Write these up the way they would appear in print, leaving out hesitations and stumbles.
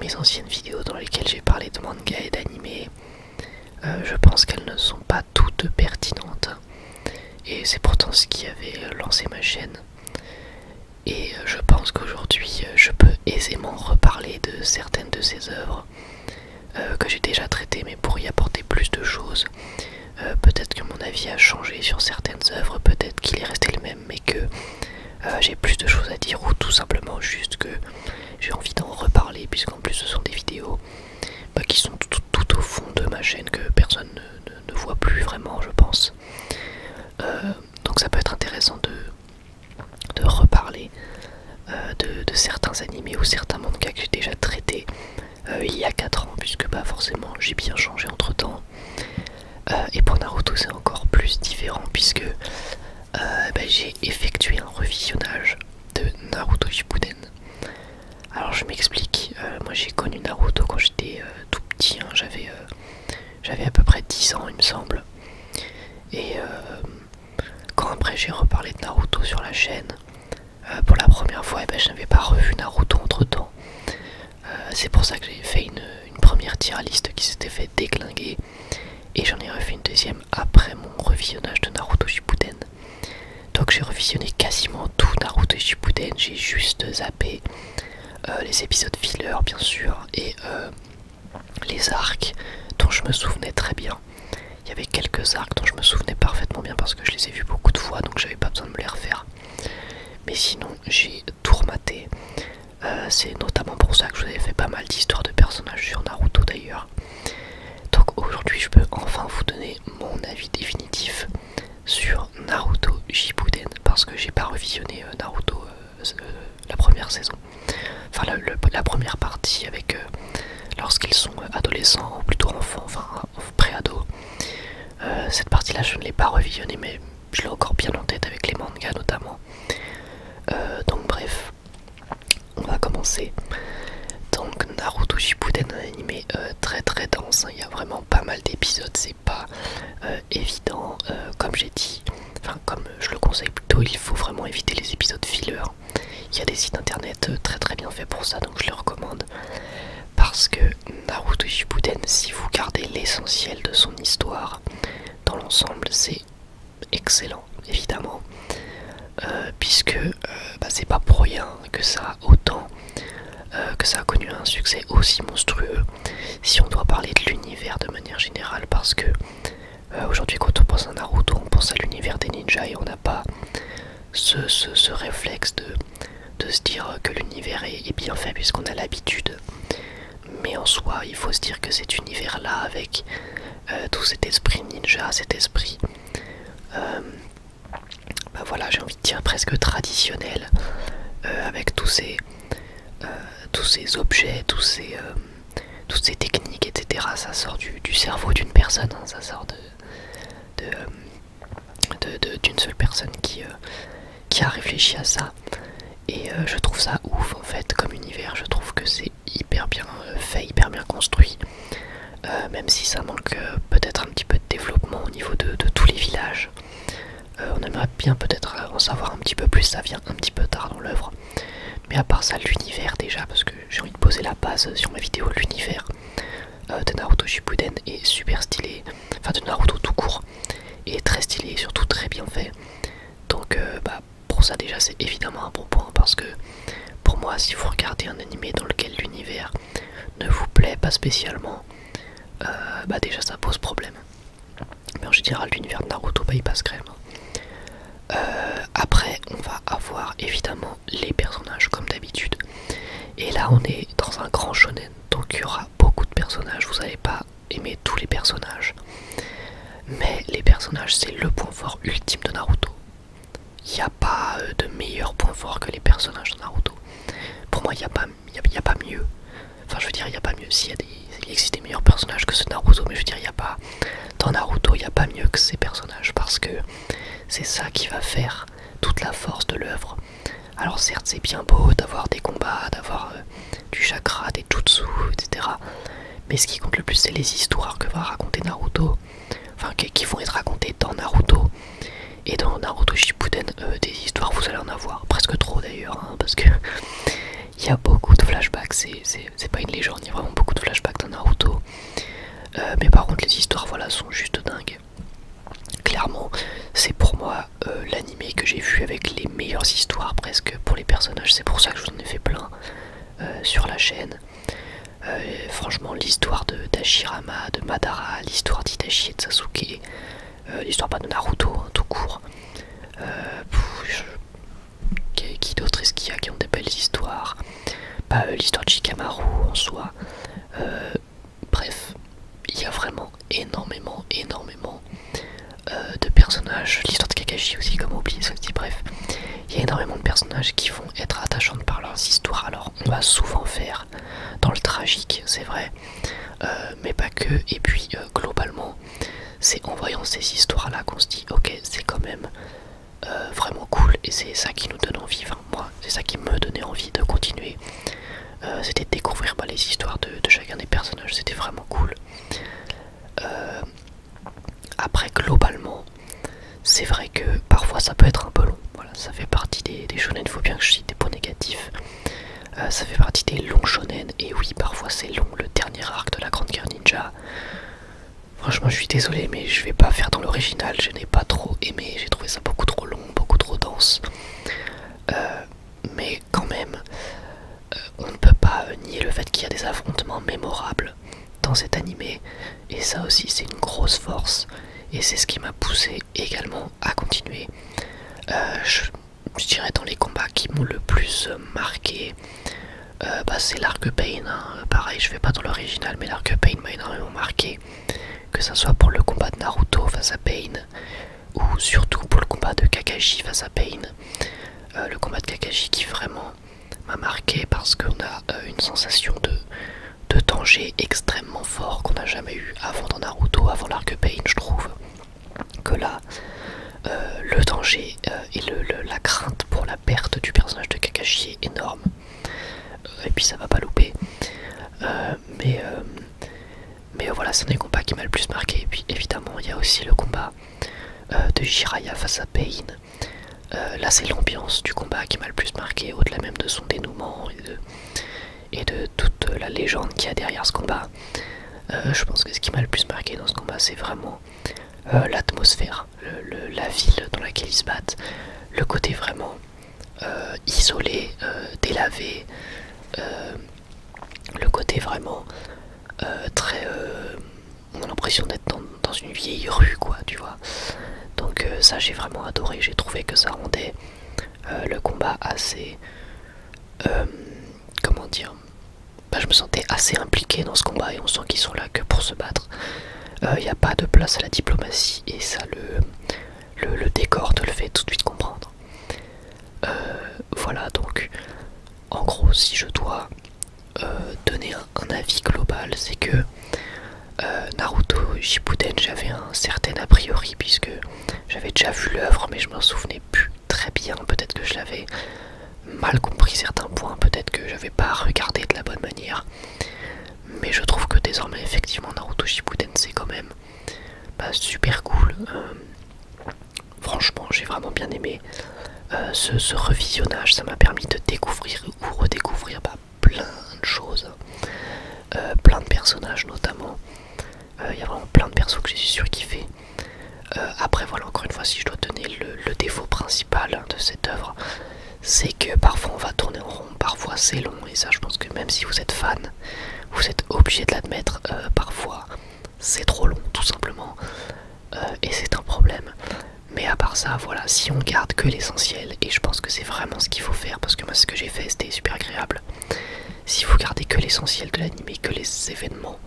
mes anciennes vidéos dans lesquelles j'ai parlé de manga et d'anime, je pense qu'elles ne sont pas toutes pertinentes. Et c'est pourtant ce qui avait lancé ma chaîne. Et je pense qu'aujourd'hui, je peux aisément reparler de certaines de ces œuvres que j'ai déjà traitées, mais pour y apporter plus de choses. Peut-être que mon avis a changé sur certaines œuvres, peut-être qu'il est resté le même, mais que j'ai plus de choses à dire, ou tout simplement juste que j'ai envie d'en reparler, puisqu'en plus ce sont des vidéos qui sont tout au fond de ma chaîne, que personne ne voit plus vraiment, je pense. Donc ça peut être intéressant de reparler de certains animés ou certains mangas que j'ai déjà traités il y a 4 ans, puisque forcément j'ai bien changé entre temps. Et pour Naruto c'est encore plus différent, puisque j'ai effectué un revisionnage de Naruto Shippuden. Alors je m'explique, moi j'ai connu Naruto quand j'étais tout petit, hein, j'avais à peu près 10 ans il me semble. Et quand après j'ai reparlé de Naruto sur la chaîne, pour la première fois, je n'avais pas revu Naruto entre temps. C'est pour ça que j'ai fait une première tier list qui s'était fait déglinguer. Et j'en ai refait une deuxième après mon revisionnage de Naruto Shippuden. Donc j'ai revisionné quasiment tout Naruto Shippuden, j'ai juste zappé les épisodes filler bien sûr, et les arcs dont je me souvenais très bien. Il y avait quelques arcs dont je me souvenais parfaitement bien parce que je les ai vus beaucoup de fois, donc j'avais pas besoin de me les refaire. Mais sinon j'ai tout rematé. C'est notamment pour ça que je vous avais fait pas mal d'histoires de personnages sur Naruto d'ailleurs. Donc aujourd'hui je peux enfin vous donner mon avis définitif sur Naruto Shippuden, parce que j'ai pas revisionné Naruto la première saison. Enfin la première partie avec lorsqu'ils sont adolescents, ou plutôt enfants, enfin pré-ado. Cette partie là je ne l'ai pas revisionnée, mais je l'ai encore bien en tête avec les mangas notamment. Donc bref, on va commencer. Donc Naruto Shippuden, un animé très très dense, hein. Il y a vraiment pas mal d'épisodes, c'est pas évident, comme j'ai dit, enfin comme je le conseille plutôt, il faut vraiment éviter les épisodes filler. Il y a des sites internet très très bien faits pour ça, donc je les recommande. Parce que Naruto Shippuden, si vous gardez l'essentiel de son histoire, dans l'ensemble c'est excellent évidemment. Puisque c'est pas pour rien que ça a connu un succès aussi monstrueux, si on doit parler de l'univers de manière générale, parce que aujourd'hui quand on pense à Naruto, on pense à l'univers des ninjas et on n'a pas ce réflexe de se dire que l'univers est bien fait puisqu'on a l'habitude. Mais en soi, il faut se dire que cet univers-là, avec tout cet esprit ninja, cet esprit voilà, j'ai envie de dire presque traditionnel, avec tous ces objets, toutes ces techniques, etc. Ça sort du cerveau d'une personne, hein, ça sort d'une seule personne qui a réfléchi à ça. Et je trouve ça ouf en fait comme univers, je trouve que c'est hyper bien fait, hyper bien construit. Même si ça manque peut-être un petit peu de développement au niveau de tous les villages. On aimerait bien peut-être en savoir un petit peu plus, ça vient un petit peu tard dans l'œuvre. Mais à part ça, l'univers déjà, parce que j'ai envie de poser la base sur ma vidéo, l'univers de Naruto Shippuden est super stylé, enfin de Naruto tout court, est très stylé et surtout très bien fait. Donc pour ça déjà c'est évidemment un bon point, parce que pour moi si vous regardez un animé dans lequel l'univers ne vous plaît pas spécialement, déjà ça pose problème. Mais en général l'univers de Naruto il passe crème. Après on va avoir évidemment les personnages comme d'habitude, et là on est dans un grand shonen, donc il y aura beaucoup de personnages, vous n'allez pas aimer tous les personnages, mais les personnages c'est le point fort ultime de Naruto. Il n'y a pas de meilleur point fort que les personnages de Naruto. Pour moi il n'y a pas mieux, enfin je veux dire il n'y a pas mieux, il existe des meilleurs personnages que ceux de Naruto, mais je veux dire il n'y a pas, dans Naruto il n'y a pas mieux que ces personnages, parce que c'est ça qui va faire toute la force de l'œuvre. Alors certes c'est bien beau d'avoir des combats, d'avoir du chakra, des jutsu, etc. Mais ce qui compte le plus c'est les histoires que va raconter Naruto, enfin qui vont être racontées dans Naruto. Et dans Naruto Shippuden, des histoires vous allez en avoir, presque trop d'ailleurs, hein, parce que Il y a beaucoup de flashbacks, c'est pas une légende, il y a vraiment beaucoup de flashbacks dans Naruto. Mais par contre les histoires voilà sont juste dingues. Clairement c'est pour moi l'animé que j'ai vu avec les meilleures histoires presque pour les personnages. C'est pour ça que je vous en ai fait plein sur la chaîne. Franchement l'histoire d'Hashirama, de Madara, l'histoire d'Itachi et de Sasuke, l'histoire pas de Naruto hein, tout court. Qui d'autre est-ce qu'il y a qui ont des belles histoires? L'histoire de Shikamaru en soi. Bref, il y a vraiment énormément de personnages. L'histoire de Kakashi aussi, comme oublié celle-ci. Bref, il y a énormément de personnages qui vont être attachantes par leurs histoires. Alors, on va souvent faire dans le tragique, c'est vrai, mais pas que. Et puis, globalement, c'est en voyant ces histoires-là qu'on se dit, ok, c'est quand même vraiment cool. Et c'est ça qui nous donne envie. Enfin, moi, c'est ça qui me donnait envie de continuer. C'était de découvrir les histoires de chacun des personnages. C'était vraiment cool. Après, globalement, c'est vrai que parfois ça peut être un peu long. Voilà, ça fait partie des shonen, il faut bien que je cite des points négatifs. Ça fait partie des longs shonen, et oui, parfois c'est long. Le dernier arc de la Grande Guerre Ninja, franchement, je suis désolé, mais je vais pas faire dans l'original. Je n'ai pas trop aimé, j'ai trouvé ça beaucoup trop long, beaucoup trop dense. Mais quand même, on ne peut pas nier le fait qu'il y a des affrontements mémorables dans cet animé, et ça aussi c'est une grosse force. Et c'est ce qui m'a poussé également à continuer. Je dirais dans les combats qui m'ont le plus marqué, c'est l'arc Pain. Hein. Pareil, je vais pas dans l'original, mais l'arc Pain m'a énormément marqué. Que ça soit pour le combat de Naruto face à Pain, ou surtout pour le combat de Kakashi face à Pain. Le combat de Kakashi qui vraiment m'a marqué parce qu'on a une sensation de danger extrêmement fort qu'on n'a jamais eu avant dans Naruto, avant l'arc Pain, je trouve. Que là, le danger et la crainte pour la perte du personnage de Kakashi est énorme. Et puis ça va pas louper. Mais voilà, c'est un des combats qui m'a le plus marqué. Et puis évidemment, il y a aussi le combat de Jiraiya face à Pain. Là, c'est l'ambiance du combat qui m'a le plus marqué, au-delà même de son dénouement et de toute la légende qu'il y a derrière ce combat. Je pense que ce qui m'a le plus marqué dans ce combat, c'est vraiment l'atmosphère, la ville dans laquelle ils se battent, le côté vraiment isolé, délavé, le côté vraiment très... on a l'impression d'être dans une vieille rue, quoi, tu vois. Donc ça, j'ai vraiment adoré, j'ai trouvé que ça rendait le combat assez... comment dire, je me sentais assez impliqué dans ce combat, et on sent qu'ils sont là que pour se battre. Il n'y a pas de place à la diplomatie, et ça le décor te le fait tout de suite comprendre. Voilà, donc en gros, si je dois donner un avis global, c'est que Naruto Shippuden, j'avais un certain a priori puisque j'avais déjà vu l'œuvre, mais je m'en souvenais plus très bien. Peut-être que je l'avais mal compris certains points, peut-être que j'avais pas regardé de la bonne manière. Mais je trouve que désormais, effectivement, Naruto Shippuden, c'est quand même super cool. Franchement, j'ai vraiment bien aimé ce revisionnage. Ça m'a permis de découvrir ou redécouvrir plein de choses, plein de personnages notamment. Il y a vraiment plein de persos que j'ai surkiffé. Après, voilà, encore une fois, si je dois donner le défaut principal de cette œuvre, c'est que parfois on va tourner en rond, parfois c'est long, et ça, je pense que même si vous êtes fan, vous êtes obligé de l'admettre, parfois c'est trop long, tout simplement, et c'est un problème. Mais à part ça, voilà, si on garde que l'essentiel, et je pense que c'est vraiment ce qu'il faut faire, parce que moi, ce que j'ai fait, c'était super agréable. Si vous gardez que l'essentiel de l'anime, que les événements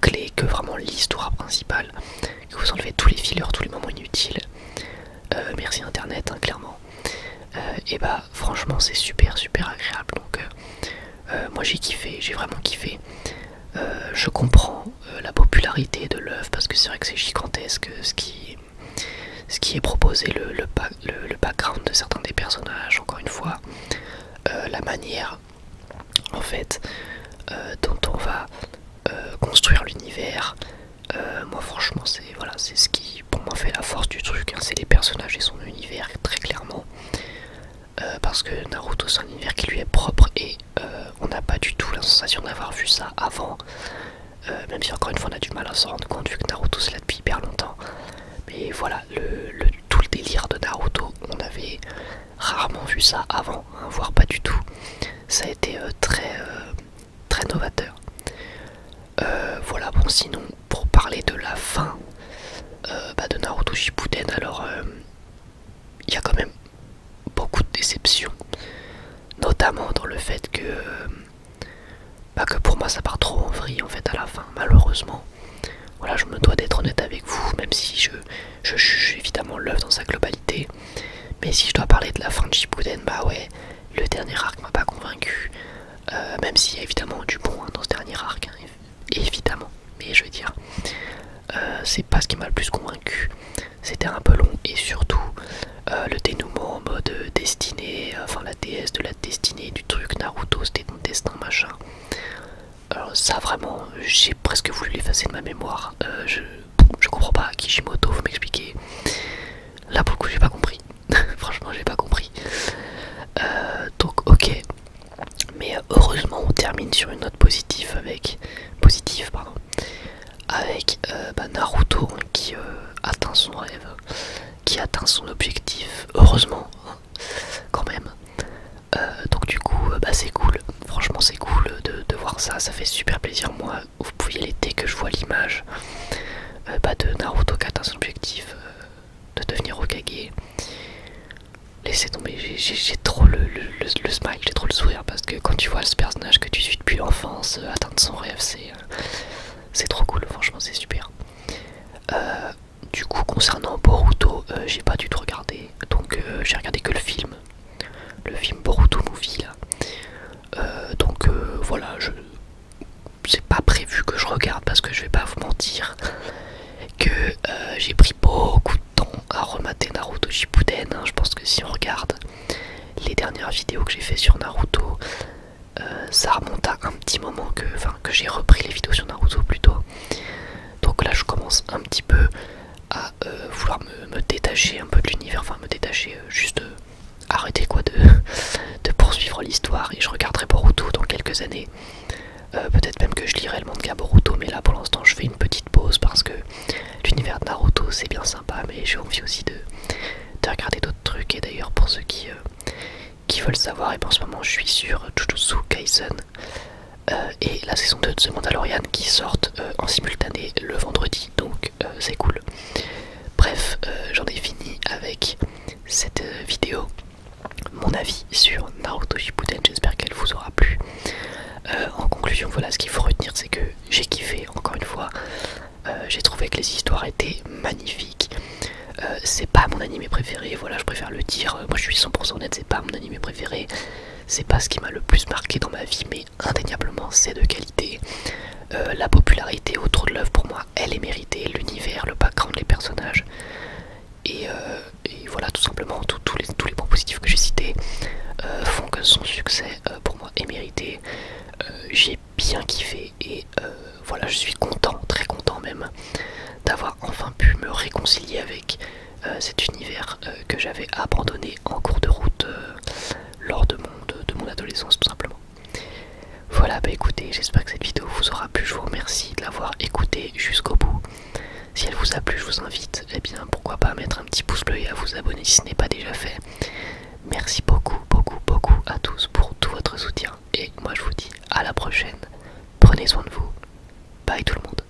clés, que vraiment l'histoire principale, que vous enlevez tous les fillers, tous les moments inutiles, merci internet, hein, clairement, et franchement c'est super agréable. Donc moi j'ai kiffé, j'ai vraiment kiffé. Je comprends la popularité de l'œuvre, parce que c'est vrai que c'est gigantesque ce qui est proposé, le background de certains des personnages, encore une fois, la manière en fait dont on va construire l'univers. Moi franchement c'est ce qui pour moi fait la force du truc, hein, c'est les personnages et son univers très clairement, parce que Naruto c'est un univers qui lui est propre, et vu ça avant, même si encore une fois on a du mal à s'en rendre compte vu que Naruto c'est là depuis hyper longtemps. Mais voilà, tout le délire de Naruto, on avait rarement vu ça avant, hein, voire pas du tout. Ça a été très novateur. Voilà, bon, sinon pour parler de la fin de Naruto Shippuden, alors il y a quand même beaucoup de déceptions, notamment dans le fait que pour moi ça part trop en vrille en fait à la fin, malheureusement. Voilà, je me dois d'être honnête avec vous, même si je juge évidemment l'œuvre dans sa globalité. Mais si je dois parler de la fin de Shippuden, bah ouais, le dernier arc m'a pas convaincu. Même s'il y a évidemment du bon hein, dans ce dernier arc, hein, évidemment. Mais je veux dire, c'est pas ce qui m'a le plus convaincu. C'était un peu long et surtout le dénouement en mode destinée, enfin la déesse de la destinée du truc Naruto, c'était ton destin machin. Alors ça vraiment, j'ai presque voulu l'effacer de ma mémoire. Je comprends pas, Kishimoto, vous m'expliquez. Là pour le coup j'ai pas compris. Franchement j'ai pas compris. Donc ok. Mais heureusement on termine sur une note positive avec Naruto qui atteint son rêve, qui atteint son objectif, heureusement hein, quand même. Donc du coup c'est cool, franchement c'est cool de voir ça, ça fait super plaisir. Moi vous pouvez aller dès que je vois l'image de Naruto qui atteint son objectif de devenir Hokage. Laissez tomber, j'ai trop le smile, j'ai trop le sourire parce que quand tu vois ce personnage que tu suis depuis l'enfance atteindre son rêve, c'est trop cool, franchement c'est super. Du coup concernant Boruto, j'ai pas du tout regardé, donc j'ai regardé que le film Boruto Movie là. Donc voilà, c'est pas prévu que je regarde parce que je vais pas vous mentir que j'ai pris beaucoup de temps à remater Naruto Shippuden, hein. Je pense que si on regarde les dernières vidéos que j'ai fait sur Naruto, ça remonte à un petit moment que j'ai repris les vidéos sur Naruto plutôt. Donc là je commence un petit peu à vouloir me détacher un peu de l'univers, enfin me détacher, juste arrêter quoi de poursuivre l'histoire et je regarderai Boruto dans quelques années. Peut-être même que je lirai le manga Boruto, mais là pour l'instant je fais une petite pause parce que l'univers de Naruto c'est bien sympa, mais j'ai envie aussi de regarder d'autres trucs. Et d'ailleurs pour ceux qui veulent savoir, et en ce moment je suis sur Jujutsu Kaisen et la saison 2 de The Mandalorian qui sortent en simultané le vendredi, donc c'est cool. Bref, j'en ai fini avec cette vidéo, mon avis sur Naruto Shippuden, j'espère qu'elle vous aura plu. En conclusion, voilà, ce qu'il faut retenir, c'est que j'ai kiffé, encore une fois. J'ai trouvé que les histoires étaient magnifiques. C'est pas mon animé préféré, voilà, je préfère le dire. Moi je suis 100% honnête, c'est pas mon animé préféré. C'est pas ce qui m'a le plus marqué dans ma vie, mais indéniablement c'est de qualité. La popularité autour de l'œuvre, pour moi, elle est méritée. L'univers, le background, les personnages. Et voilà, tout simplement, tous les points positifs que j'ai cités font que son succès, pour moi, est mérité. J'ai bien kiffé et voilà, je suis content, très content même, d'avoir enfin pu me réconcilier avec cet univers que j'avais abandonné en cours de route lors de mon adolescence tout simplement. Voilà, bah écoutez, j'espère que cette vidéo vous aura plu, je vous remercie de l'avoir écoutée jusqu'au bout. Si elle vous a plu, je vous invite, eh bien pourquoi pas à mettre un petit pouce bleu et à vous abonner si ce n'est pas déjà fait. Merci beaucoup, beaucoup, beaucoup à tous pour tout votre soutien et moi je vous dis à la prochaine. Prenez soin de vous. Bye tout le monde.